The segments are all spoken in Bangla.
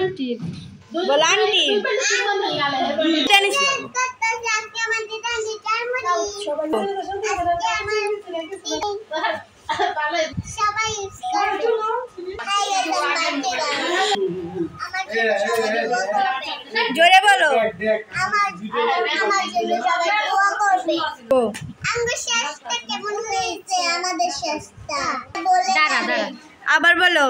बोल आंटी टेनिस जोरे बोलो আবার বলো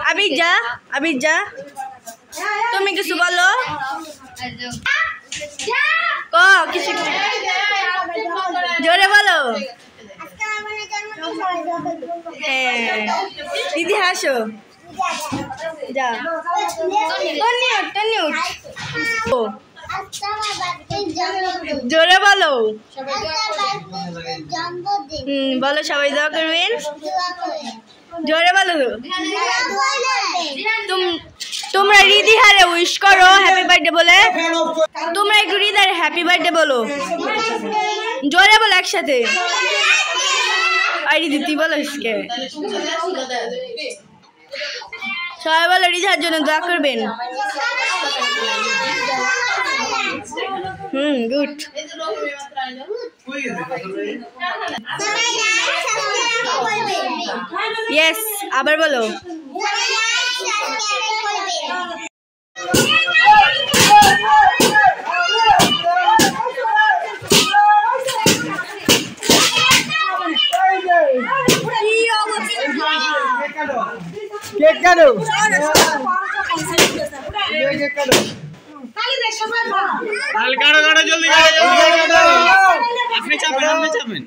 अभी जा तुम किसी बोलो जोरे बोलो दीदी हासो जा जोरे बोलो बोलो सबाई दোया करबेन जोरे बोलो তোমরা রিদিহারে উইশ করো হ্যাপি বার্থডে বলে তোমরা একটু রিদিহারে হ্যাপি বার্থডে বলো জোরে বলো একসাথে আইডি দিতি বলো इसके সবাই বলো রিদিহার জন্য দোয়া করবেন গুড यस আবার বলো केक काटो केक काटो काटो जल्दी काटो अपने चापेन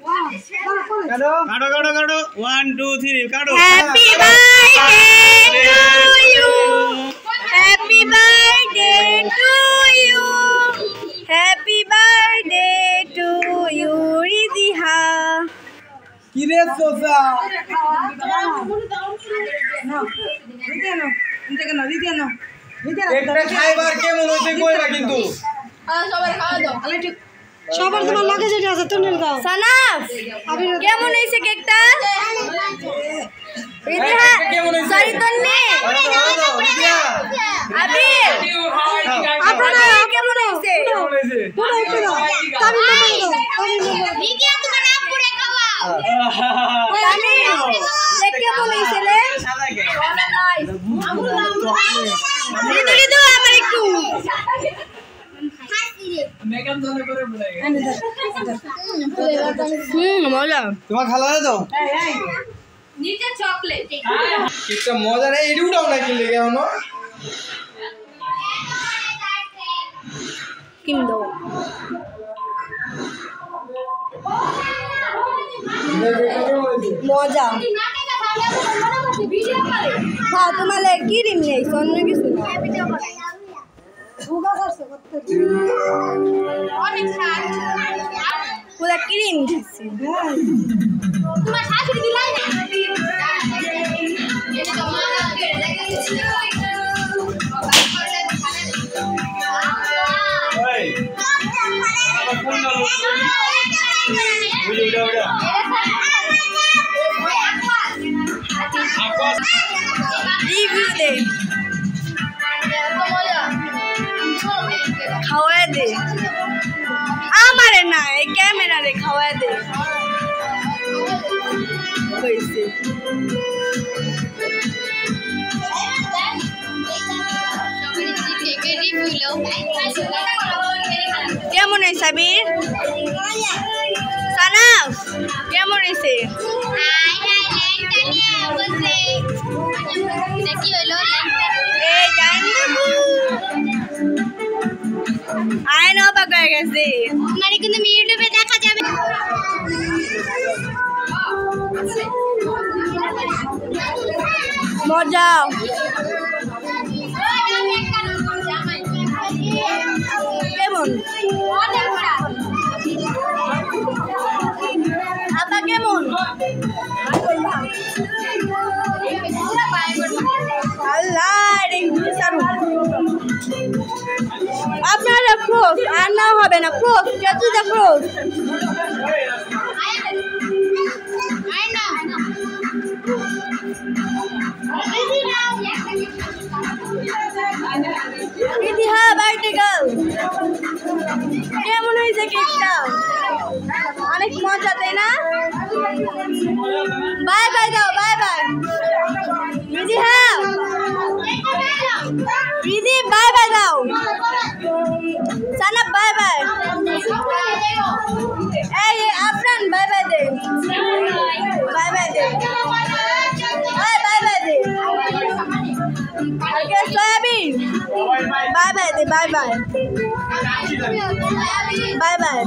काटो काटो काटो 1 2 3 काटो happy birthday to you happy birthday to you रिदिहा किरे सोसा ना रिदिहा ना একটা খাইবার কেমন হইছে কইরা কিন্তু সবার খাওয়া দাও আলে সবার তোমার লাগে যেটা আছে তুমি দাও সানাফ কেমন হইছে কেকটা রিদিহা সরি তন্নি আবি আপনারা কেমন হইছে পুরো একটু দাও রিদিহা তোমার নাম পুরো খাওয়াও আমি কেমন হইছে রে রিদু আমার একটু মেকআপ ধরে করে বলেगा মজা তোমার খালা দাও নিচে চকলেট কিটা মজা রে এডি উঠাও না কি লাগে হনো কিম দাও মজা हाँ तुम्हारे की रिम नहीं सोने की सुनो पूरा क्रीम जैसे तुम्हारे साथ ही दिलाई ना ये तो मारा रिव्यू दे खावा दे हमारे ना कैमरा रे खावा दे कैसे কেমন হইছে সাবির সানাফ কেমন হইছে আয় না পাকা গেছে মানে কিন্তু ইউটিউবে দেখা যাবে মজা কেমন আপা কেমন আল্লাহ রে সারু আপনারা ক্রস আর না হবে না ক্রস তুই যা ক্রস হ্যাঁ ভার্টিক্যাল কেমন হয়েছে কেকটা অনেক মজা তাই না বাই বাই দাও বাই বাই রিদি হ্যাঁ রিদি বাই বাই দাও সানা বাই বাই এই আফরান বাই বাই দে বাই বাই দে বাই বাই দে ওকে সোয়াবিন বাই বাই দে বাই বাই বাই বাই